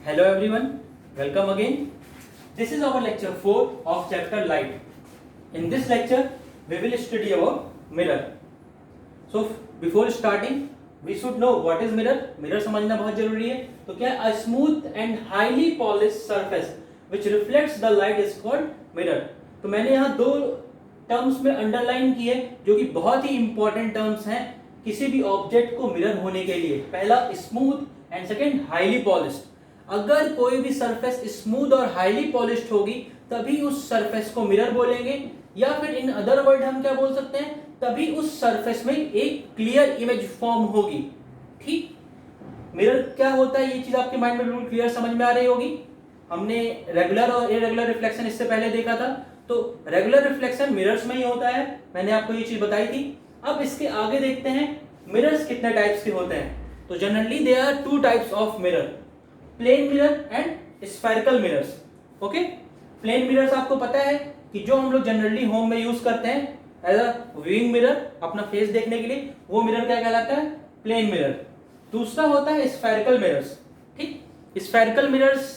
Hello everyone, welcome again. This is our lecture 4 of chapter light. In this lecture, we will study about mirror. So before starting, we should know what is mirror. Mirror समझना बहुत जरूरी है. तो क्या a smooth and highly polished surface which reflects the light is called mirror. तो मैंने यहाँ दो टर्म्स में अंडरलाइन किए जो कि बहुत ही इंपॉर्टेंट टर्म्स हैं किसी भी ऑब्जेक्ट को मिरर होने के लिए. पहला smooth and second highly polished. अगर कोई भी सरफेस स्मूथ और हाईली पॉलिश्ड होगी तभी उस सरफेस को मिरर बोलेंगे, या फिर इन अदर वर्ड हम क्या बोल सकते हैं, तभी उस सरफेस में एक क्लियर इमेज फॉर्म होगी. ठीक, मिरर क्या होता है ये चीज आपके माइंड में बिल्कुल क्लियर समझ में आ रही होगी. हमने रेगुलर और इरेगुलर रिफ्लेक्शन इससे पहले देखा था. तो रेगुलर रिफ्लेक्शन मिरर्स में ही होता है, मैंने आपको ये चीज बताई थी. अब इसके आगे देखते हैं मिरर्स कितने टाइप्स के होते हैं. तो generally there are two types of mirror, plane mirror and spherical mirrors. Okay, plane mirrors आपको पता है कि जो हम लोग जनरली होम में यूज करते हैं एज अ व्यूइंग मिरर अपना फेस देखने के लिए, वो मिरर क्या कहलाता है, प्लेन मिरर. दूसरा होता है स्फेरिकल मिरर्स. ठीक, स्फेरिकल मिरर्स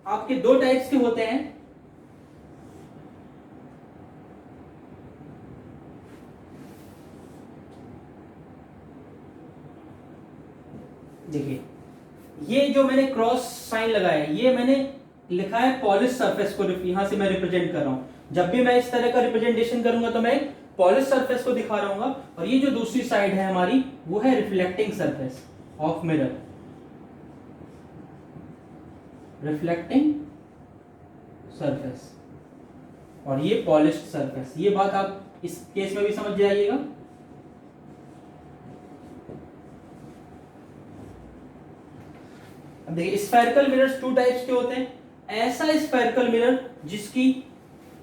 आपके दो टाइप्स के होते हैं. देखिए, ये जो मैंने क्रॉस साइन लगाया है ये मैंने लिखा है पॉलिश सरफेस को, यहां से मैं रिप्रेजेंट कर रहा हूं. जब भी मैं इस तरह का रिप्रेजेंटेशन करूंगा तो मैं पॉलिश सरफेस को दिखा रहा हूं. और ये जो दूसरी साइड है हमारी वो है reflecting surface of mirror. Reflecting surface और ये पॉलिश्ड सरफेस. ये बात आप इस केस में भी समझ जाइएगा. अब देखिए, स्फेरिकल मिरर्स टू टाइप्स के होते हैं. ऐसा स्फेरिकल मिरर जिसकी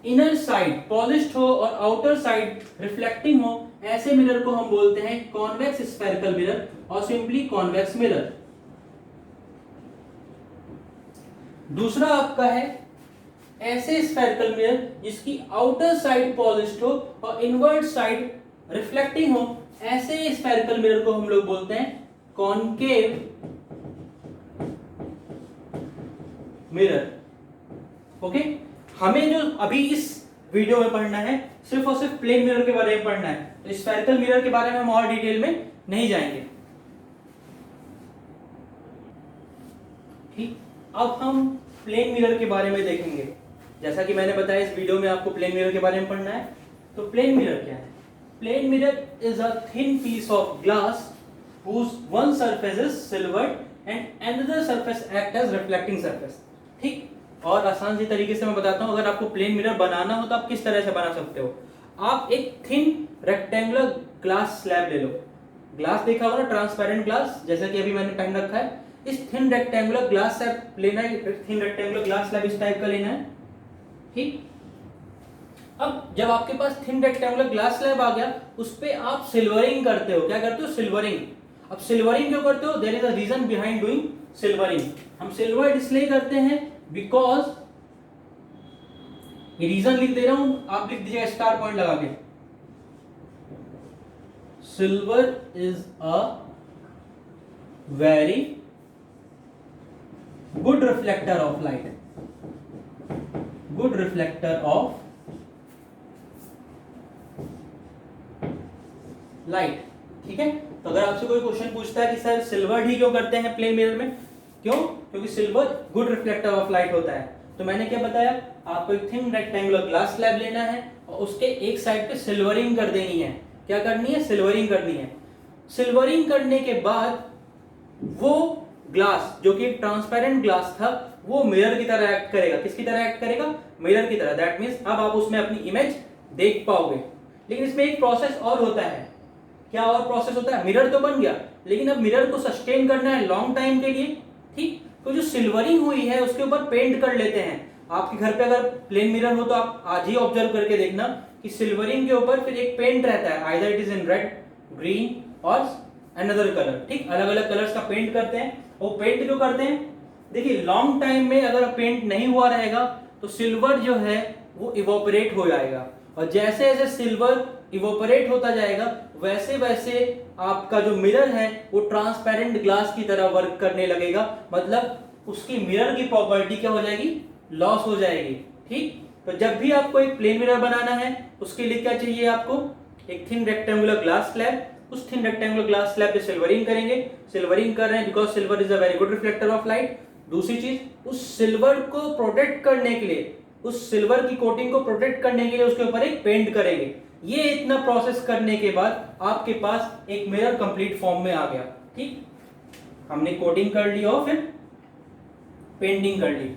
इनर साइड पॉलिश्ड हो और आउटर साइड रिफ्लेक्टिंग हो, ऐसे मिरर को हम बोलते हैं कॉन्वेक्स स्फेरिकल मिरर और सिंपली कॉन्वेक्स मिरर. दूसरा आपका है ऐसे स्फेरिकल मिरर जिसकी आउटर साइड पॉलिश्ड हो और इनवर्ट साइड रिफ्लेक्टिंग हो, ऐसे स्फेरिकल मिरर को हम लोग बोलते हैं कॉनकेव मिरर. ओके, हमें जो अभी इस वीडियो में पढ़ना है सिर्फ और सिर्फ प्लेन मिरर के बारे में पढ़ना है. तो स्फेरिकल मिरर के बारे में हम और डिटेल में नहीं जाएंगे. ठीक, अब हम प्लेन मिरर के बारे में देखेंगे. जैसा कि मैंने बताया इस वीडियो में आपको प्लेन मिरर के बारे में पढ़ना है. तो प्लेन मिरर क्या है? Plane mirror is a thin piece of glass whose one surface is silvered and another surface act as reflecting surface. ठीक, और आसान सी तरीके से मैं बताता हूं. अगर आपको प्लेन मिरर बनाना हो तो आप किस तरह से बना सकते हो. आप एक थिन रेक्टेंगुलर ग्लास स्लैब ले लो. ग्लास देखा होगा ना, ट्रांसपेरेंट ग्लास, जैसा कि अभी मैंने टाइम रखा है. इस थिन रेक्टेंगुलर ग्लास स्लैब लेना है. थिन रेक्टेंगुलर ग्लास स्लैब इस टाइप का लेना है. ठीक, अब जब आपके पास थिन रेक्टेंगुलर ग्लास स्लैब आ गया, उस पे आप सिल्वरिंग करते हो. क्या करते हो? सिल्वरिंग. अब सिल्वरिंग क्यों करते हो? There is a reason behind doing silvering. हम सिल्वर इसलिए करते हैं बिकॉज, ये रीजन लिख दे रहा हूं, आप लिख दीजिएगा स्टार पॉइंट लगा के. Silver is a very good reflector of light. Good reflector of light. ठीक है, तो अगर आपसे कोई क्वेश्चन पूछता है कि सर सिल्वर ही क्यों करते हैं प्लेन मिरर में, क्यों? क्योंकि silver good reflector of light होता है. तो मैंने क्या बताया, आपको एक थिन रेक्टेंगुलर ग्लास स्लैब लेना है और उसके एक साइड पे सिल्वरिंग कर देनी है. क्या करनी है? सिल्वरिंग करनी है. सिल्वरिंग करने के बाद वो ग्लास जो कि एक ट्रांसपेरेंट ग्लास था वो मिरर की तरह एक्ट करेगा. किसकी तरह एक्ट करेगा? मिरर की तरह. दैट मीन्स अब आप उसमें अपनी इमेज देख पाओगे. लेकिन इसमें एक प्रोसेस और होता है. क्या और प्रोसेस होता है? मिरर तो बन गया, लेकिन अब मिरर को सस्टेन करना है लॉन्ग टाइम के लिए. ठीक, तो जो सिल्वरिंग हुई है उसके ऊपर पेंट कर लेते हैं. आपके घर पे अगर प्लेन मिरर हो तो आप आज ही ऑब्जर्व करके देखना कि सिल्वरिंग के ऊपर फिर एक पेंट रहता है. Either it is in red, green और अनदर कलर. ठीक, अलग अलग कलर्स का पेंट करते हैं. वो पेंट क्यों करते हैं? देखिए, लॉन्ग टाइम में अगर पेंट नहीं हुआ रहेगा तो सिल्वर जो है वो इवोपरेट हो जाएगा. और जैसे जैसे सिल्वर इवोपरेट होता जाएगा वैसे वैसे आपका जो मिरर है वो ट्रांसपेरेंट ग्लास की तरह वर्क करने लगेगा. मतलब उसकी मिरर की प्रॉपर्टी क्या हो जाएगी, लॉस हो जाएगी। ठीक, तो जब भी आपको एक प्लेन मिरर बनाना है उसके लिए क्या चाहिए आपको, एक थिन रेक्टेंगुलर ग्लास स्लैब। उस थिन रेक्टेंगुलर ग्लास स्लैब पे सिल्वरिंग करेंगे, सिल्वरिंग कर रहे हैं because silver is a very good reflector of light. दूसरी चीज, उस सिल्वर को प्रोटेक्ट करने के लिए, उस सिल्वर की कोटिंग को प्रोटेक्ट करने के लिए उसके ऊपर एक पेंट करेंगे। ये इतना प्रोसेस करने के बाद आपके पास एक मिरर कंप्लीट फॉर्म में आ गया। ठीक, हमने कोटिंग कर ली और फिर पेंटिंग कर ली।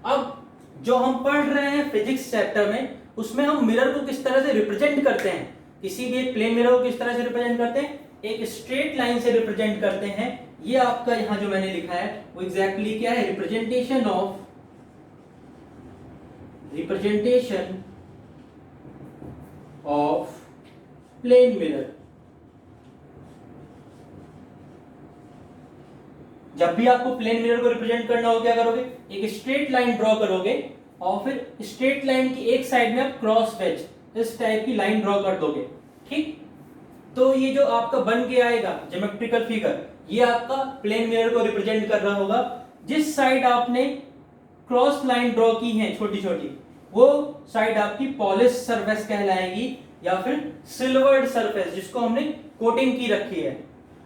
अब जो हम पढ़ रहे हैं फिजिक्स चैप्टर में, उसमें हम मिरर को किस तरह से रिप्रेजेंट करते हैं, किसी भी एक प्लेन मिरर को किस तरह से रिप्रेजेंट करते हैं, एक स्ट्रेट लाइन से रिप्रेजेंट करते हैं। ये आपका यहां जो मैंने लिखा है वो एग्जैक्टली क्या है, रिप्रेजेंटेशन ऑफ प्लेन मिरर। जब भी आपको प्लेन मिरर को रिप्रेजेंट करना हो क्या करोगे, एक स्ट्रेट लाइन ड्रॉ करोगे और फिर स्ट्रेट लाइन की एक साइड में आप क्रॉस वेज इस टाइप की लाइन ड्रॉ कर दोगे। ठीक, तो ये जो आपका बन के आएगा ज्योमेट्रिकल फिगर, ये आपका प्लेन मिरर को रिप्रेजेंट कर रहा होगा। जिस साइड आपने क्रॉस लाइन ड्रॉ की है छोटी छोटी, वो साइड आपकी पॉलिश सरफेस कहलाएगी या फिर सिल्वर्ड सरफेस जिसको हमने कोटिंग की रखी है।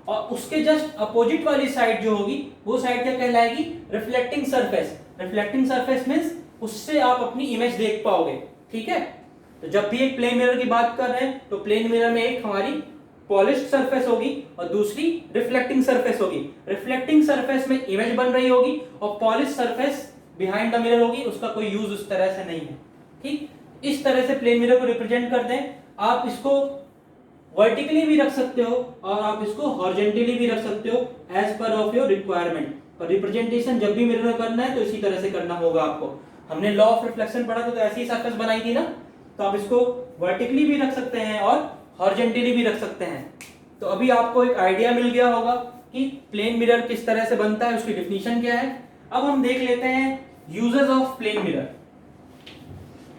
और उसके जस्ट अपोजिट वाली साइड जो होगी वो साइड क्या कहलाएगी, reflecting surface. Reflecting surface means उससे आप अपनी इमेज देख पाओगे। ठीक है, तो जब भी एक प्लेन मिरर की बात कर रहे हैं तो प्लेन मिरर में एक हमारी पॉलिश्ड सरफेस होगी और दूसरी रिफ्लेक्टिंग सरफेस होगी। रिफ्लेक्टिंग सरफेस में इमेज बन रही होगी और polish surface behind the mirror होगी, उसका कोई यूज उस तरह से नहीं है। ठीक, इस तरह से प्लेन मिरर को रिप्रेजेंट करते हैं। आप इसको वर्टिकली भी रख सकते हो और आप इसको हॉरिजॉन्टली भी रख सकते हो as per of your requirement. और रिप्रेजेंटेशन जब भी मिरर में करना है तो इसी तरह से करना होगा आपको। हमने लॉ ऑफ रिफ्लेक्शन पढ़ा था तो ऐसी सरफेस बनाई थी ना, तो आप इसको वर्टिकली भी रख सकते हैं और हॉरिजॉन्टली भी रख सकते हैं। तो अभी आपको एक आइडिया मिल गया होगा कि प्लेन मिरर किस तरह से बनता है, उसकी डेफिनेशन क्या है। अब हम देख लेते हैं यूजेस ऑफ प्लेन मिरर।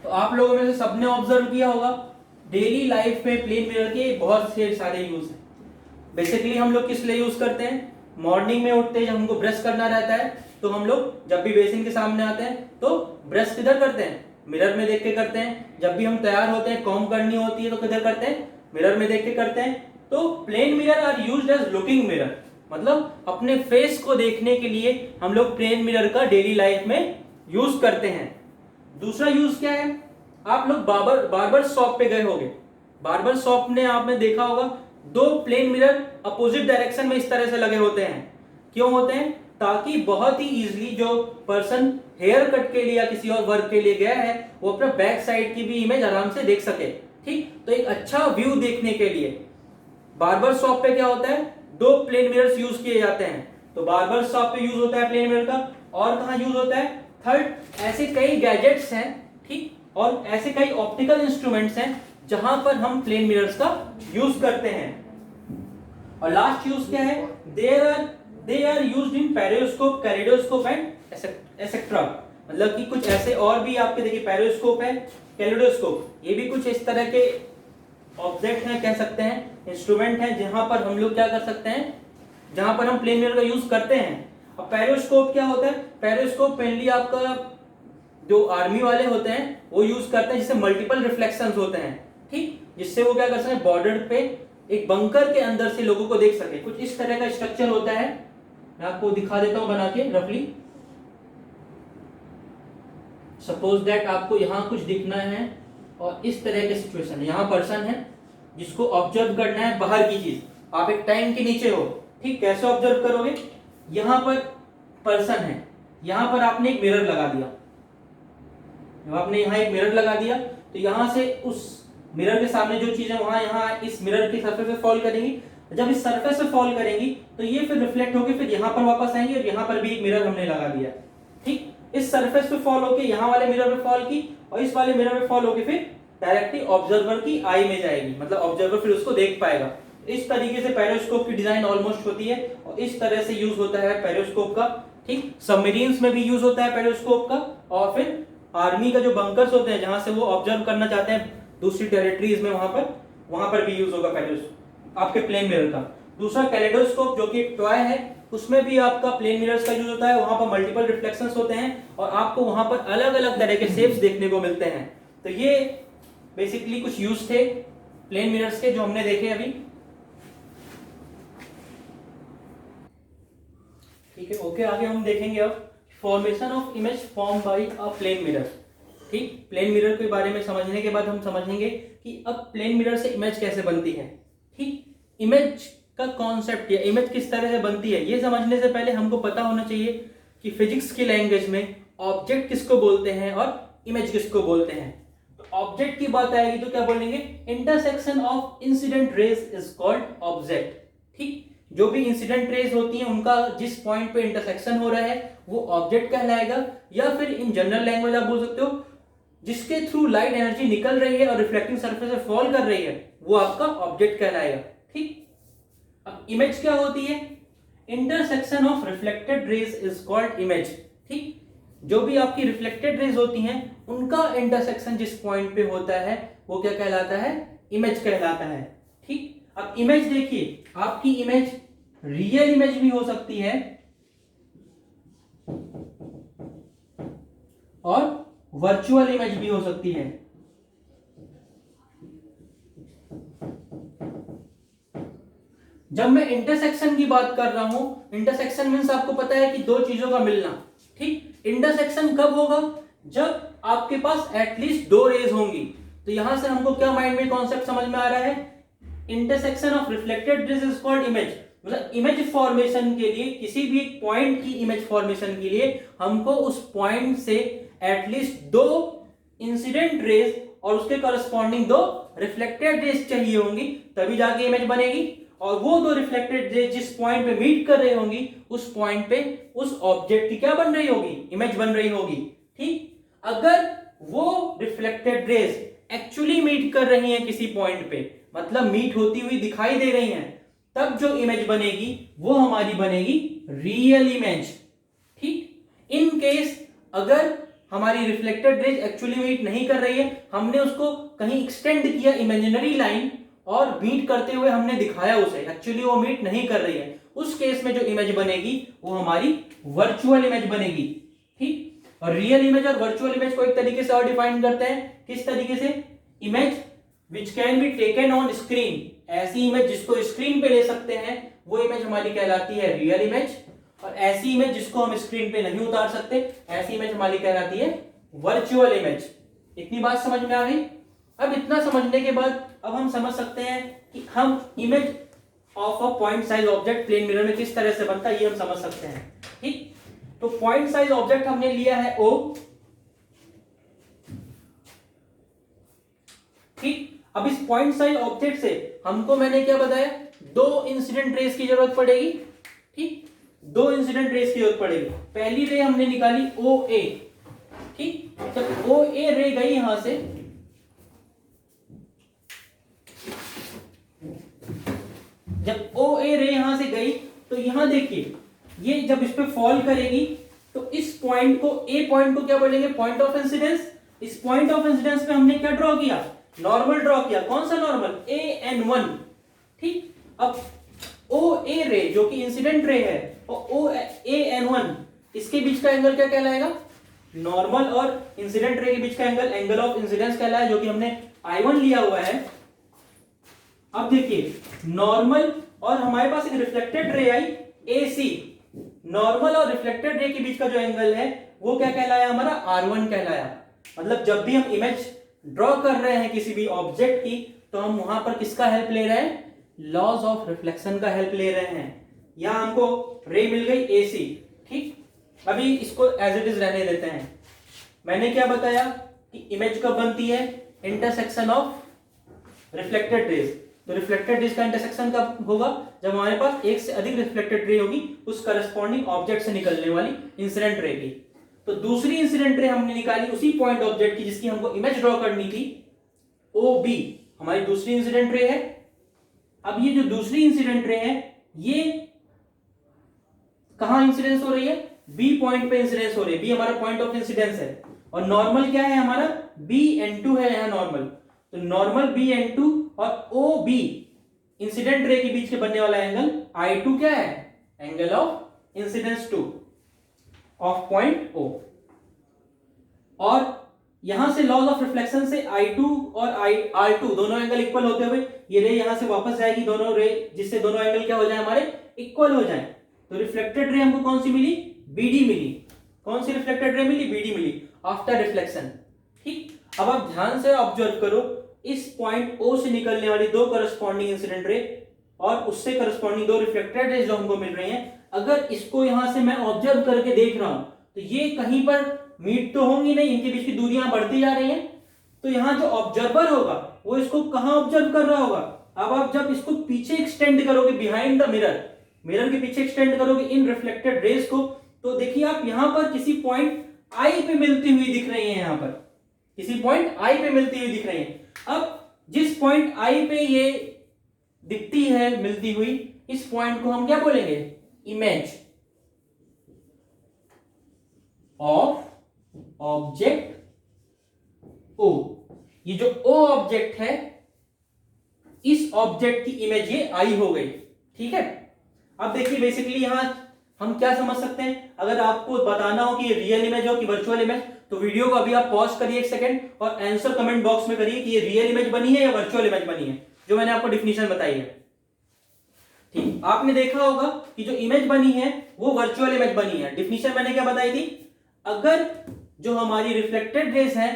तो आप लोगों में से सबने ऑब्जर्व किया होगा डेली लाइफ में प्लेन मिरर के बहुत से सारे यूज हैं। बेसिकली हम लोग किस लिए यूज करते हैं, मॉर्निंग में उठते हैं जब हमको ब्रश करना रहता है तो हम लोग जब भी बेसिन के सामने आते हैं तो ब्रश किधर करते हैं, मिरर में देख के करते हैं। जब भी हम तैयार होते हैं, कॉम्ब करनी होती है तो किधर करते हैं, मिरर में देख के करते हैं। तो plane mirror are used as looking mirror, मतलब अपने फेस को देखने के लिए हम लोग प्लेन मिरर का डेली लाइफ में यूज करते हैं। दूसरा यूज क्या है, आप लोग बार्बर शॉप पे गए होंगे, बार्बर शॉप ने आपने देखा होगा दो प्लेन मिरर अपोजिट डायरेक्शन में इस तरह से लगे होते हैं। क्यों होते हैं, ताकि बहुत ही इजीली जो पर्सन हेयर कट के लिए या किसी और वर्क के लिए गया है वो अपना बैक साइड की भी इमेज आराम से देख सके। ठीक, तो एक अच्छा व्यू देखने के लिए बार्बर शॉप पे क्या होता है, दो प्लेन मिरर्स यूज किए जाते हैं। तो बार्बर शॉप पे यूज होता है प्लेन मिरर का, और कहां यूज होता है, थर्ड, ऐसे कई गैजेट्स हैं, ठीक, और ऐसे कई ऑप्टिकल इंस्ट्रूमेंट्स हैं जहां पर हम प्लेन मिरर्स का यूज करते हैं। और लास्ट यूज क्या है, they are used in periscope, kaleidoscope and et cetera. मतलब कि कुछ ऐसे और भी आपके देखिए पेरियोस्कोप है, कैलिडोस्कोप, ये भी कुछ इस तरह के ऑब्जेक्ट हैं, कह सकते हैं इंस्ट्रूमेंट हैं जहां पर हम लोग क्या कर सकते हैं, जहां पर हम प्लेन मिरर का यूज करते हैं। अब पेरियोस्कोप क्या होता है, पेरियोस्कोप मेनली आपका जो आर्मी वाले होते हैं वो यूज करते हैं, जिससे मल्टीपल रिफ्लेक्शंस होते हैं। ठीक, जिससे वो क्या कर सकते हैं, बॉर्डर पे एक बंकर के अंदर से लोगों को देख सके। कुछ इस तरह का स्ट्रक्चर होता है, मैं आपको दिखा देता हूं बना के रफली। सपोज दैट आपको यहां कुछ दिखना है और इस तरह के सिचुएशन है, यहां पर्सन है जिसको ऑब्जर्व करना है बाहर की चीज। आप एक टैंक के नीचे हो, ठीक, कैसे ऑब्जर्व करोगे, यहां पर पर्सन है, यहां पर आपने एक मिरर लगा दिया। जब आपने यहां एक मिरर लगा दिया तो यहां से उस मिरर के सामने जो चीजें वहां यहां इस मिरर की सरफेस पे फॉल करेंगी। जब इस सरफेस पे फॉल करेंगी तो ये फिर रिफ्लेक्ट होकर फिर यहां पर वापस आएंगी और यहां पर भी एक मिरर हमने लगा दिया। ठीक, इस सरफेस पे फॉल होके यहां वाले मिरर पे फॉल की और इस वाले मिरर पे फॉल होके फिर डायरेक्टली ऑब्जर्वर की आई में जाएगी, मतलब ऑब्जर्वर फिर उसको देख पाएगा। इस तरीके से पेरियोस्कोप की डिजाइन ऑलमोस्ट होती है और इस तरह से यूज होता है पेरियोस्कोप का। ठीक, सबमरीन्स में भी यूज होता है पेरियोस्कोप का, और फिर आर्मी का जो बंकर्स होते हैं जहां से वो ऑब्जर्व करना चाहते हैं दूसरी टेरिटरीज में, वहां पर भी यूज होगा पेरियोस्कोप आपके प्लेन मिरर का। दूसरा कैलिडोस्कोप जो कि एक टॉय है, उसमें भी आपका प्लेन मिरर्स का यूज होता है, वहां पर मल्टीपल रिफ्लेक्शंस होते हैं और आपको वहां पर अलग अलग तरह के शेप्स देखने को मिलते हैं। तो ये बेसिकली कुछ यूज थे प्लेन मिरर्स के जो हमने देखे अभी। ठीक है, ओके, आगे हम देखेंगे अब formation of image form by a plane mirror. ठीक, प्लेन मिरर के बारे में समझने के बाद हम समझेंगे कि अब प्लेन मिरर से इमेज कैसे बनती है। ठीक, इमेज का कॉन्सेप्ट या इमेज किस तरह से बनती है ये समझने से पहले हमको पता होना चाहिए कि फिजिक्स की लैंग्वेज में ऑब्जेक्ट किसको बोलते हैं और इमेज किसको बोलते हैं। तो ऑब्जेक्ट की बात आएगी तो क्या बोलेंगे, intersection of incident raise is called object. ठीक, जो भी इंसिडेंट रेज होती हैं उनका जिस पॉइंट पे इंटरसेक्शन हो रहा है वो ऑब्जेक्ट कहलाएगा, या फिर इन जनरल लैंग्वेज आप बोल सकते हो जिसके थ्रू लाइट एनर्जी निकल रही है और रिफ्लेक्टिंग सरफेस पे फॉल कर रही है वो आपका ऑब्जेक्ट कहलाएगा। ठीक, अब इमेज क्या होती है, intersection of reflected raise is called image. ठीक, जो भी आपकी रिफ्लेक्टेड रेज होती हैं उनका इंटरसेक्शन जिस पॉइंट पे होता है वो क्या कहलाता है, इमेज कहलाता है। ठीक, अब इमेज देखिए, आपकी इमेज रियल इमेज भी हो सकती है और वर्चुअल इमेज भी हो सकती है। जब मैं इंटरसेक्शन की बात कर रहा हूं, इंटरसेक्शन मींस आपको पता है कि दो चीजों का मिलना। ठीक, इंटरसेक्शन कब होगा, जब आपके पास एटलीस्ट दो रेज होंगी। तो यहां से हमको क्या माइंड में कॉन्सेप्ट समझ में आ रहा है, intersection of reflected raise is called image. मतलब इमेज फॉर्मेशन के लिए, किसी भी एक पॉइंट की इमेज फॉर्मेशन के लिए हमको उस पॉइंट से एटलीस्ट दो इंसिडेंट रेज और उसके करस्पॉन्डिंग दो रिफ्लेक्टेड रेज चाहिए होंगी, तभी जाके इमेज बनेगी। और वो दो रिफ्लेक्टेड रेज जिस पॉइंट पे मीट कर रही होंगी उस पॉइंट पे उस ऑब्जेक्ट की क्या बन रही होगी, इमेज बन रही होगी। ठीक, अगर वो रिफ्लेक्टेड रेज एक्चुअली मीट कर रही हैं किसी पॉइंट पे, मतलब मीट होती हुई दिखाई दे रही हैं, तब जो इमेज बनेगी वो हमारी बनेगी रियल इमेज। ठीक, इन केस अगर हमारी रिफ्लेक्टेड रेज एक्चुअली मीट नहीं कर रही है, हमने उसको कहीं एक्सटेंड किया इमेजिनरी लाइन और मीट करते हुए हमने दिखाया उसे, एक्चुअली वो मीट नहीं कर रही है, उस केस में जो इमेज बनेगी वो हमारी वर्चुअल इमेज बनेगी। ठीक, और रियल इमेज और वर्चुअल इमेज को एक तरीके से और डिफाइन करते हैं, किस तरीके से, image which can be taken on screen, ऐसी इमेज जिसको स्क्रीन पे ले सकते हैं वो इमेज हमारी कहलाती है रियल इमेज, और ऐसी इमेज जिसको हम स्क्रीन पे नहीं उतार सकते ऐसी इमेज हमारी कहलाती है वर्चुअल इमेज। इतनी बात समझ में आ गई। अब इतना समझने के बाद अब हम समझ सकते हैं कि हम image of a point size object plane mirror में किस तरह से बनता है, ये हम समझ सकते हैं। ठीक, तो पॉइंट साइज ऑब्जेक्ट हमने लिया है O। ठीक, अब इस पॉइंट साइज ऑब्जेक्ट से हमको मैंने क्या बताया, दो इंसिडेंट रेज की जरूरत पड़ेगी। ठीक, दो इंसिडेंट रेज की जरूरत पड़ेगी। पहली रे हमने निकाली OA। ठीक, जब OA रे गई यहां से, जब OA रे यहां से गई तो यहां देखिए ये जब इस पे फॉल करेगी तो इस पॉइंट को, A पॉइंट को क्या बोलेंगे, पॉइंट ऑफ इंसिडेंस। इस पॉइंट ऑफ इंसिडेंस पे हमने क्या ड्रॉ किया, नॉर्मल ड्रॉ किया। कौन सा नॉर्मल, AN1। ठीक, अब OA रे जो कि इंसिडेंट रे है और AN1 इसके बीच का एंगल क्या कहलाएगा, नॉर्मल और इंसिडेंट रे के बीच का एंगल एंगल ऑफ इंसिडेंस कहलाएगा, जो कि हमने I1 लिया हुआ है। अब देखिए नॉर्मल और हमारे पास एक रिफ्लेक्टेड रे आई AC, नॉर्मल और रिफ्लेक्टेड रे के बीच का जो एंगल है वो क्या कहलाया, हमारा R1 कहलाया। मतलब जब भी हम इमेज ड्रॉ कर रहे हैं किसी भी ऑब्जेक्ट की तो हम वहां पर किसका हेल्प ले रहे हैं, लॉज ऑफ रिफ्लेक्शन का हेल्प ले रहे हैं। यहां हमको रे मिल गई AC। ठीक, अभी इसको एज इट इज रहने देते हैं। मैंने क्या बताया कि इमेज कब बनती है, इंटरसेक्शन ऑफ रिफ्लेक्टेड रेज। तो रिफ्लेक्टेड रेज का इंटरसेक्शन कब होगा, जब हमारे पास एक से अधिक रिफ्लेक्टेड रे होगी उस करस्पॉन्डिंग ऑब्जेक्ट से निकलने वाली इंसिडेंट रे की। तो दूसरी इंसिडेंट रे हमने निकाली उसी पॉइंट ऑब्जेक्ट की जिसकी हमको इमेज ड्रॉ करनी थी, OB हमारी दूसरी इंसिडेंट रे है। अब ये जो दूसरी इंसिडेंट रे है ये कहां इंसिडेंस हो रही है, B पॉइंट पे इंसिडेंस हो रही है। B हमारा पॉइंट ऑफ इंसिडेंस है और नॉर्मल क्या है हमारा, BN2 है यहां नॉर्मल। तो नॉर्मल BN2 और OB इंसिडेंट रे के बीच के बनने वाला एंगल I2 क्या है, angle of incidence two of point O। और यहां से लॉज ऑफ रिफ्लेक्शन से I2 और R2 दोनों एंगल इक्वल होते हुए ये रे यहां से वापस जाएगी, दोनों रे, जिससे दोनों एंगल क्या हो जाए हमारे इक्वल हो जाए। तो रिफ्लेक्टेड रे हमको कौन सी मिली? BD मिली। कौन सी रिफ्लेक्टेड रे मिली? BD मिली आफ्टर रिफ्लेक्शन। ठीक, अब आप ध्यान से ऑब्जर्व करो, इस पॉइंट O से निकलने वाली दो करस्पॉन्डिंग इंसिडेंट रे और उससे करस्पॉन्डिंग दो रिफ्लेक्टेड रेज जो हमको मिल रही हैं, अगर इसको यहां से मैं ऑब्जर्व करके देख रहा हूं तो ये कहीं पर मीट तो होंगी नहीं, इनके बीच की दूरियां बढ़ती जा रही हैं। तो यहां जो ऑब्जर्वर होगा वो इसको कहां ऑब्जर्व कर रहा होगा? अब आप जब इसको पीछे एक्सटेंड करोगे बिहाइंड द मिरर, मिरर के पीछे एक्सटेंड करोगे इन रिफ्लेक्टेड रेज को, तो देखिए आप यहां पर किसी पॉइंट I पे मिलती हुई दिख रही है, यहां पर किसी पॉइंट I पे मिलती हुई दिख रही है। अब जिस पॉइंट I पे ये दिखती है मिलती हुई, इस पॉइंट को हम क्या बोलेंगे? Image of object O। ये जो O ऑब्जेक्ट है, इस ऑब्जेक्ट की इमेज ये I हो गई। ठीक है, अब देखिए बेसिकली यहां हम क्या समझ सकते हैं, अगर आपको बताना हो कि ये रियल इमेज हो कि वर्चुअल इमेज, तो वीडियो को अभी आप पॉज करिए एक सेकंड और आंसर कमेंट बॉक्स में करिए कि ये रियल इमेज बनी है या वर्चुअल इमेज बनी है, जो मैंने आपको डिफिनेशन बताई है। ठीक, आपने देखा होगा कि जो इमेज बनी है वो वर्चुअल इमेज बनी है। डिफिनेशन मैंने क्या बताई थी? अगर जो हमारी रिफ्लेक्टेड रेज है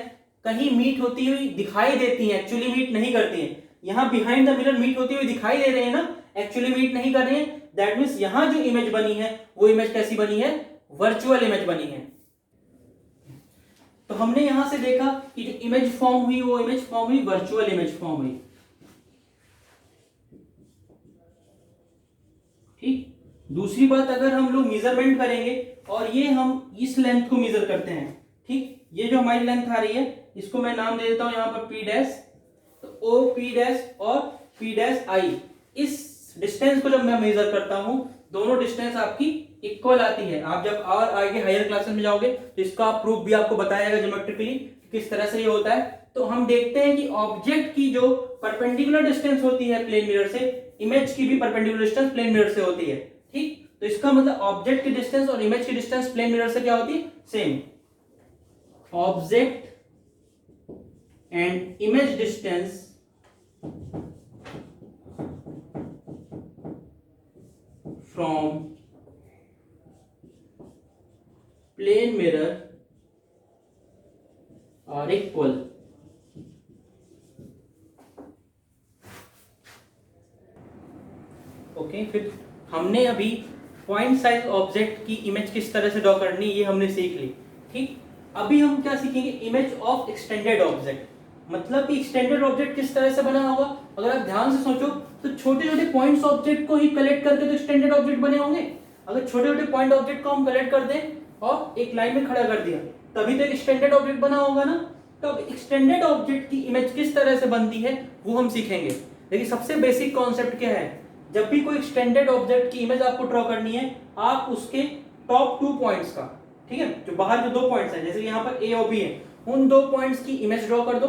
कहीं मीट होती हुई दिखाई देती है, एक्चुअली मीट नहीं करती है, यहां बिहाइंड द मिरर मीट होती हुई दिखाई दे रहे हैं ना, एक्चुअली मीट नहीं कर रहे हैं, दैट मींस यहां जो इमेज बनी है वो इमेज कैसी बनी है? वर्चुअल इमेज बनी है। तो हमने यहां से देखा कि जो इमेज फॉर्म हुई वो इमेज फॉर्म हुई, वर्चुअल इमेज फॉर्म हुई। ठीक, दूसरी बात, अगर हम लोग मेजरमेंट करेंगे और ये हम इस लेंथ को मेजर करते हैं, ठीक, ये जो हमारी लेंथ आ रही है इसको मैं नाम दे देता हूं यहां पर P डैश, तो OP डैश और P डैश I, इस डिस्टेंस को जब मैं मेजर करता हूं, दोनों डिस्टेंस आपकी इक्वल आती है। आप जब और आगे हायर क्लासेस में जाओगे तो इसका प्रूफ भी आपको बताया जाएगा ज्योमेट्रिकली किस तरह से ये होता है। तो हम देखते हैं कि ऑब्जेक्ट की जो परपेंडिकुलर डिस्टेंस होती है प्लेन मिरर से, इमेज की भी परपेंडिकुलर डिस्टेंस प्लेन मिरर से होती है। ठीक, तो इसका मतलब ऑब्जेक्ट की डिस्टेंस और इमेज की डिस्टेंस प्लेन मिरर से क्या होती है? Same. Object and image distance from plane mirror are equal। Okay, फिर हमने अभी पॉइंट साइज ऑब्जेक्ट की इमेज किस तरह से ड्रॉ करनी ये हमने सीख ली। ठीक, अभी हम क्या सीखेंगे? Image of extended object. मतलब कि एक्सटेंडेड ऑब्जेक्ट किस तरह से बना होगा, अगर आप ध्यान से सोचो तो छोटे छोटे पॉइंट्स ऑब्जेक्ट को ही कलेक्ट करके तो एक्सटेंडेड ऑब्जेक्ट बने होंगे। अगर छोटे छोटे पॉइंट ऑब्जेक्ट को हम कलेक्ट कर दें और एक लाइन में खड़ा कर दिया, तभी तो एक एक्सटेंडेड ऑब्जेक्ट बना होगा ना। तो अब एक्सटेंडेड ऑब्जेक्ट की इमेज किस तरह से बनती है वो हम सीखेंगे। लेकिन सबसे बेसिक कॉन्सेप्ट क्या है, जब भी कोई एक्सटेंडेड ऑब्जेक्ट की इमेज आपको ड्रॉ करनी है, आप उसके टॉप 2 पॉइंट्स का, ठीक है, जो बाहर जो 2 पॉइंट्स हैं, जैसे यहाँ पर A और B है, उन 2 पॉइंट्स की इमेज ड्रॉ कर दो।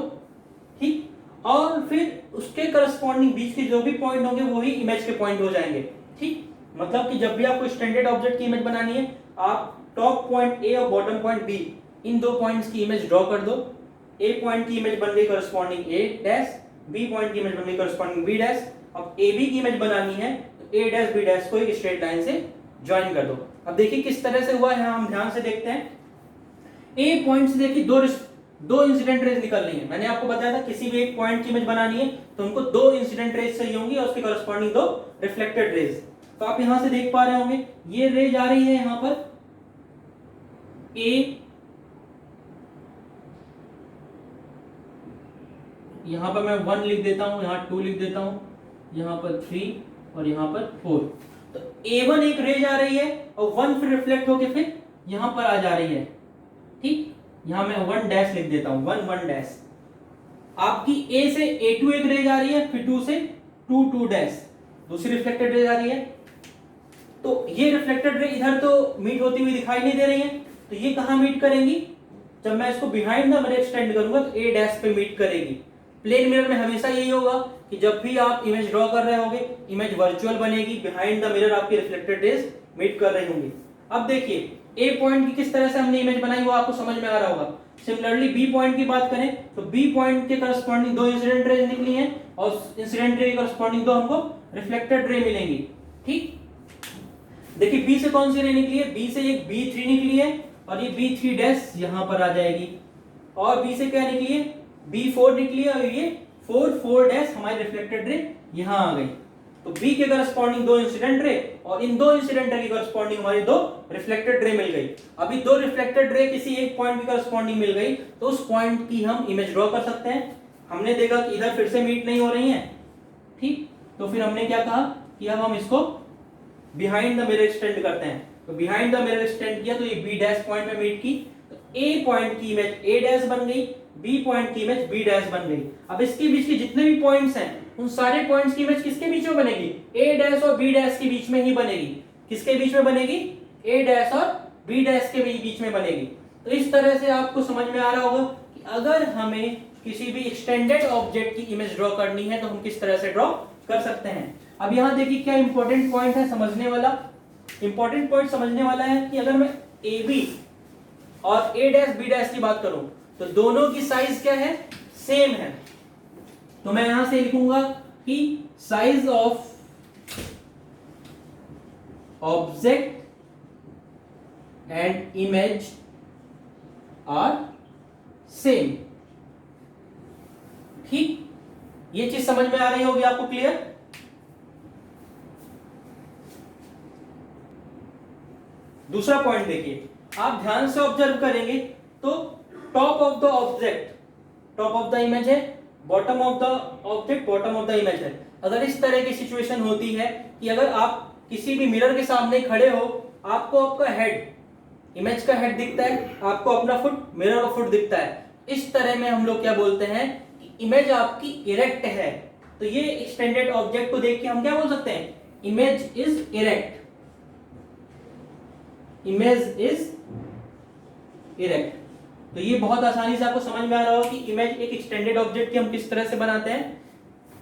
ठीक, और फिर उसके करस्पॉन्डिंग बीच के जो भी पॉइंट होंगे वो ही इमेज के पॉइंट हो जाएंगे। ठीक, मतलब कि जब भी आपको स्टैंडर्ड ऑब्जेक्ट की इमेज बनानी है, आप टॉप पॉइंट A और बॉटम पॉइंट B, इन 2 पॉइंट्स की इमेज ड्रॉ कर दो। A पॉइंट की इमेज बन गई corresponding A dash, B point की इमेज बन गई करस्पॉन्डिंग B डैश। अब AB की इमेज बनानी है तो A डैश B डैश को एक स्ट्रेट लाइन से ज्वाइन कर दो। अब देखिए किस तरह से हुआ है, हम ध्यान से देखते हैं। A पॉइंट से देखिए दो इंसिडेंट रेज निकल रही है। मैंने आपको बताया था किसी भी एक पॉइंट की इमेज बनानी है तो हमको 2 इंसिडेंट रेज चाहिए होंगी और उसके करस्पॉन्डिंग 2 रिफ्लेक्टेड रेज। तो आप यहां से देख पा रहे होंगे ये रेज आ रही है यहां पर A, यहां पर मैं 1 लिख देता हूं, यहां 2 लिख देता हूं, यहां पर 3 और यहां पर 4। तो A1 एक रेज आ रही है और 1 फिर रिफ्लेक्ट होके फिर यहां पर आ जा रही है। ठीक, यहां मैं 1 डैश लिख देता हूं, 1 डैश। आपकी A से A2 एक रेज आ रही है, फिर 2 से 2 डैश, दूसरी रिफ्लेक्टेड रेज आ रही है। तो ये रिफ्लेक्टेड रे इधर तो मीट होती हुई दिखाई नहीं दे रही है, तो ये कहां मीट करेंगी? जब मैं इसको बिहाइंड द मिरर एक्सटेंड करूंगा तो A डैश पे मीट करेगी। प्लेन मिरर में हमेशा यही होगा कि जब भी आप इमेज ड्रॉ कर रहे होगे, इमेज वर्चुअल बनेगी, बिहाइंड द मिरर आपकी रिफ्लेक्टेड रेज मीट कर रही होंगी। अब देखिए ए पॉइंट की किस तरह से हमने इमेज बनाई वो आपको समझ में आ रहा होगा। सिमिलरली बी पॉइंट की बात करें तो बी पॉइंट के करस्पॉन्डिंग दो इंसिडेंट रेज निकली हैं और इंसिडेंट रे के करस्पॉन्डिंग दो हमको रिफ्लेक्टेड रे मिलेंगी। ठीक, देखिए बी से कौन सी रे निकली है, बी से एक B3 निकली है और ये B3 डैश यहां पर आ जाएगी, और बी से क्या निकली है, B4 निकली है और ये 4 डैश हमारी रिफ्लेक्टेड रे यहां आ गई। तो बी के करस्पॉन्डिंग दो इंसिडेंट रे और इन दो इंसिडेंट रे की करस्पॉन्डिंग हमारी दो रिफ्लेक्टेड रे मिल गई। अभी दो रिफ्लेक्टेड रे किसी एक पॉइंट की करस्पॉन्डिंग मिल गई तो उस पॉइंट की हम इमेज ड्रॉ कर सकते हैं। हमने देखा कि इधर फिर से मीट नहीं हो रही है, ठीक, तो फिर हमने क्या कहा कि अब हम इसको बिहाइंड द मिरर एक्सटेंड करते हैं। तो बिहाइंड द मिरर एक्सटेंड किया तो ये बी डैश पॉइंट में मीट की, तो ए पॉइंट की इमेज ए डैश बन गई, बी पॉइंट की इमेज बी डैश बन गई। अब इसके बीच के जितने भी पॉइंट्स हैं उन सारे पॉइंट्स की इमेज किसके बीच में बनेगी, ए डैश और बी डैश के बीच में ही बनेगी। किसके बीच में बनेगी, ए डैश और बी डैश के बीच में बनेगी। तो इस तरह से आपको समझ में आ रहा होगा कि अगर हमें किसी भी एक्सटेंडेड ऑब्जेक्ट की इमेज ड्रॉ करनी है तो हम किस तरह से ड्रॉ कर सकते हैं। अब यहां देखिए क्या इंपॉर्टेंट पॉइंट है समझने वाला। इंपॉर्टेंट पॉइंट समझने वाला है कि अगर मैं ए बी और ए डैश बी डैश की बात करूं तो दोनों की साइज क्या है, सेम है। तो मैं यहां से लिखूंगा कि size of object and image are same. ठीक, ये चीज समझ में आ रही होगी आपको, क्लियर। दूसरा पॉइंट देखिए, आप ध्यान से ऑब्जर्व करेंगे तो top of the object top of the image है, bottom of the object bottom of the image है। अगर इस तरह की सिचुएशन होती है कि अगर आप किसी भी मिरर के सामने खड़े हो, आपको आपका हेड इमेज का हेड दिखता है, आपको अपना फुट मिरर का फुट दिखता है, इस तरह में हम लोग क्या बोलते हैं कि इमेज आपकी इरेक्ट है। तो ये एक्सटेंडेड ऑब्जेक्ट को देख के हम क्या बोल सकते हैं, image is erect, image is erect. तो ये बहुत आसानी से आपको समझ में आ रहा हो कि इमेज एक एक्सटेंडेड ऑब्जेक्ट की हम किस तरह से बनाते हैं।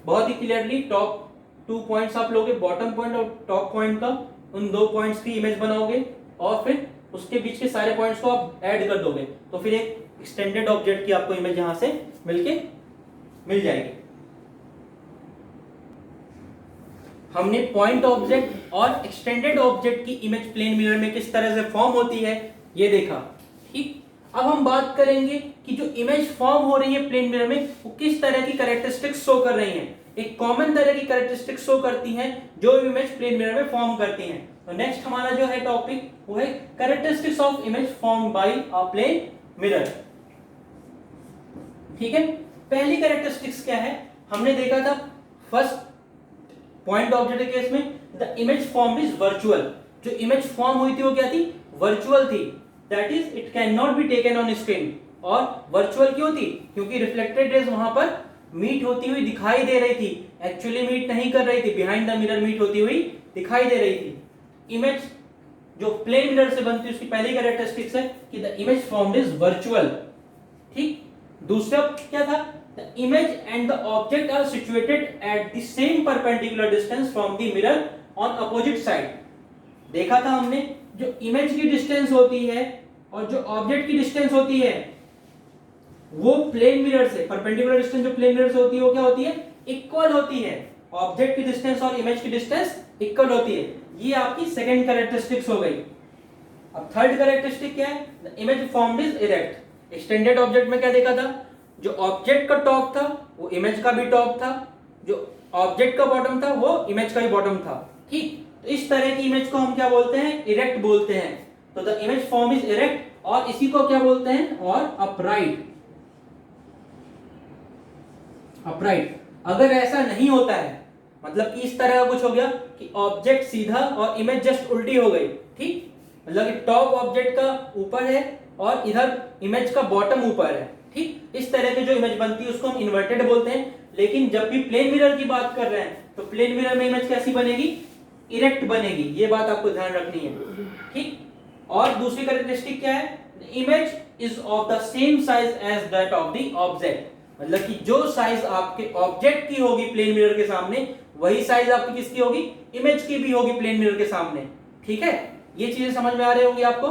बहुत ही क्लियरली टॉप 2 पॉइंट्स आप लोगे, बॉटम पॉइंट और टॉप पॉइंट का, उन 2 पॉइंट्स की इमेज बनाओगे और फिर उसके बीच के सारे पॉइंट्स को आप ऐड कर दोगे तो फिर एक एक्सटेंडेड ऑब्जेक्ट की आपको इमेज यहां से मिल जाएगी। हमने पॉइंट ऑब्जेक्ट और एक्सटेंडेड ऑब्जेक्ट की इमेज प्लेन मिरर में किस तरह से फॉर्म होती है ये देखा। ठीक, अब हम बात करेंगे कि जो इमेज फॉर्म हो रही है प्लेन मिरर में वो किस तरह की कैरेक्टरिस्टिक्स शो कर रही हैं। एक कॉमन तरह की कैरेक्टरिस्टिक्स शो करती हैं जो इमेज प्लेन मिरर में फॉर्म करती हैं। तो नेक्स्ट हमारा जो है टॉपिक वो है characteristics of image form by a plane mirror. ठीक है, पहली कैरेक्टरिस्टिक्स क्या है, हमने देखा था फर्स्ट पॉइंट ऑब्जेक्ट के केस में the image form is virtual. जो इमेज फॉर्म हुई थी वो क्या थी, वर्चुअल थी, that is it can not be taken on screen. और वर्चुअल क्यों थी, क्योंकि रिफ्लेक्टेड रेज वहां पर मीट होती हुई दिखाई दे रही थी, एक्चुअली मीट नहीं कर रही थी, बिहाइंड द मिरर मीट होती हुई दिखाई दे रही थी। इमेज जो प्लेन मिरर से बनती है उसकी पहली कैरेक्टरिस्टिक्स है कि the image formed is virtual. ठीक, दूसरा क्या था, the image and the object are situated at the same perpendicular distance from the mirror on opposite side. देखा था हमने जो इमेज की डिस्टेंस होती है और जो ऑब्जेक्ट की डिस्टेंस होती है वो प्लेन मिरर से परपेंडिकुलर डिस्टेंस जो प्लेन मिरर से होती है वो क्या होती है, इक्वल होती है। ऑब्जेक्ट की डिस्टेंस और इमेज की डिस्टेंस इक्वल होती है। ये आपकी सेकंड कैरेक्टरिस्टिक्स हो गई। अब थर्ड कैरेक्टरिस्टिक क्या है, the image formed is erect. Extended object में क्या देखा था, जो ऑब्जेक्ट का टॉप था वो इमेज का भी टॉप था, जो ऑब्जेक्ट का बॉटम था वो इमेज का भी बॉटम था। ठीक, तो इस तरह की इमेज को हम क्या बोलते हैं, इरेक्ट बोलते हैं। तो the image form is erect और इसी को क्या बोलते हैं, और अपराइट। अपराइट अगर ऐसा नहीं होता है, मतलब कि इस तरह का कुछ हो गया कि ऑब्जेक्ट सीधा और इमेज जस्ट उल्टी हो गई। ठीक, मतलब कि टॉप ऑब्जेक्ट का ऊपर है और इधर इमेज का बॉटम ऊपर है। ठीक, इस तरह की जो इमेज बनती है उसको हम इन्वर्टेड बोलते हैं। लेकिन जब भी प्लेन मिरर की बात कर रहे हैं तो प्लेन मिरर में इमेज कैसी बनेगी, इरेक्ट बनेगी। ये बात आपको ध्यान रखनी है। ठीक, और दूसरी कैरेक्टरिस्टिक क्या है, image is of the same size as that of the object. मतलब कि जो साइज आपके ऑब्जेक्ट की होगी प्लेन मिरर के सामने वही साइज आपकी किसकी होगी, इमेज की भी होगी प्लेन मिरर के सामने। ठीक है, ये चीजें समझ में आ रही होंगी आपको।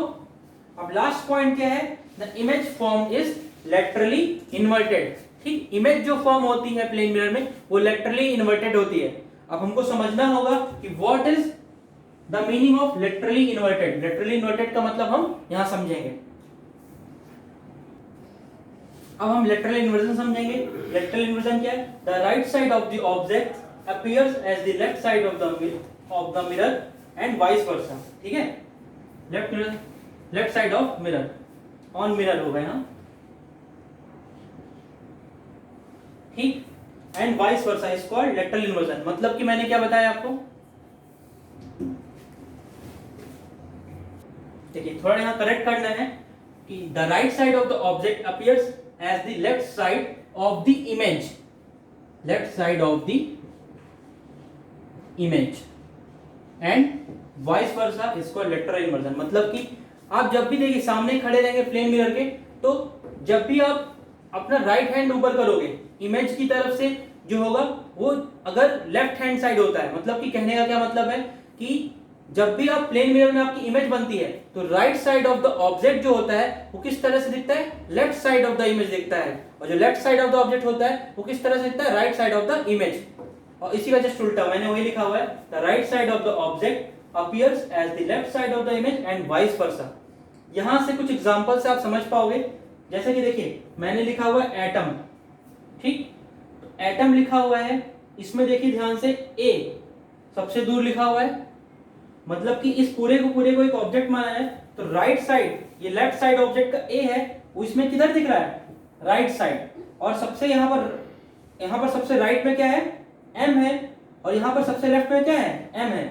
अब लास्ट पॉइंट क्या है, the image form is laterally inverted. ठीक, इमेज जो फॉर्म होती है प्लेन मिरर में वो लेटरली इन्वर्टेड होती है। अब हमको समझना होगा कि what is the meaning of laterally inverted. Laterally inverted का मतलब हम यहां समझेंगे। अब हम लेटरल इन्वर्जन समझेंगे। लेटरल इन्वर्जन क्या है, the right side of the object appears as the left side of the mirror and vice versa. ठीक है, left side of mirror, on mirror हो गए ना, ठीक, and vice versa is called lateral inversion. मतलब कि मैंने क्या बताया आपको, देखिए थोड़ा यहां करेक्ट करना है कि the right side of the object appears as the left side of the image, left side of the image and vice versa is called lateral inversion. मतलब कि आप जब भी देखिए सामने खड़े रहेंगे प्लेन मिरर के, तो जब भी आप अपना राइट हैंड ऊपर करोगे इमेज की तरफ से जो होगा वो अगर लेफ्ट हैंड साइड होता है, मतलब कि कहने का क्या मतलब है कि जब भी आप प्लेन मिरर में आपकी इमेज बनती है तो right side of the object जो होता है वो किस तरह से दिखता है, left side of the image दिखता है, और जो left side of the object होता है वो किस तरह से दिखता है, right side of the image. और इसी का जस्ट उल्टा मैंने वही लिखा हुआ है, the right side of the object appears as the left side of the image and vice versa. यहां से कुछ एग्जांपल से आप समझ पाओगे, जैसे कि देखिए मैंने लिखा हुआ है एटम, ठीक, एटम लिखा हुआ है, इसमें देखिए ध्यान से ए सबसे दूर लिखा हुआ है, मतलब कि इस पूरे को एक ऑब्जेक्ट माना है, तो राइट साइड, ये लेफ्ट साइड ऑब्जेक्ट का ए है, वो इसमें किधर दिख रहा है, राइट साइड, और सबसे यहाँ पर सबसे राइट में क्या है, एम है, और यहाँ पर सबसे लेफ्ट में क्या है, एम है।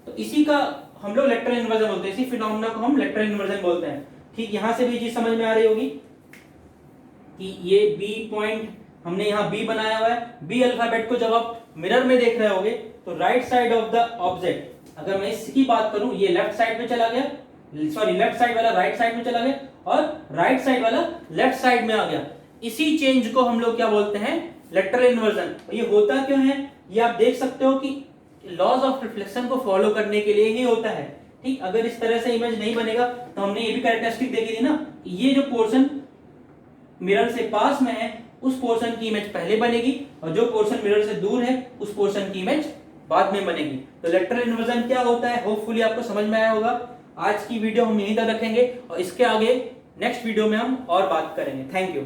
तो इसी का हम लोग लेटरल इन्वर्जन बोलते हैं, इसी फिनोमेना को हम लेटरल इन्वर्जन बोलते हैं। ठीक, यहां से भी चीज समझ में आ रही होगी कि ये बी पॉइंट हमने यहाँ बी बनाया हुआ है, बी अल्फाबेट को जब आप मिरर में देख रहे होगे तो right side of the object, अगर मैं इसकी बात करूं, ये लेफ्ट साइड में चला गया, सॉरी लेफ्ट साइड वाला राइट साइड में चला गया और राइट साइड वाला लेफ्ट साइड में आ गया। इसी चेंज को हम लोग क्या बोलते हैं, लेटरल इन्वर्जन। ये होता क्यों है, ये आप देख सकते हो कि लॉज ऑफ रिफ्लेक्शन को फॉलो करने के लिए ही होता है। ठीक, अगर इस तरह से इमेज नहीं बनेगा तो हमने ये भी कैरेक्टरिस्टिक देखी थी ना, ये जो पोर्शन मिरर से पास में है उस पोर्शन की इमेज पहले बनेगी और जो पोर्शन मिरर से दूर है उस पोर्शन की इमेज बाद में बनेगी। तो लेटरल इन्वर्जन क्या होता है, होपफुली आपको समझ में आया होगा। आज की वीडियो हम यहीं तक रखेंगे और इसके आगे नेक्स्ट वीडियो में हम और बात करेंगे। Thank you.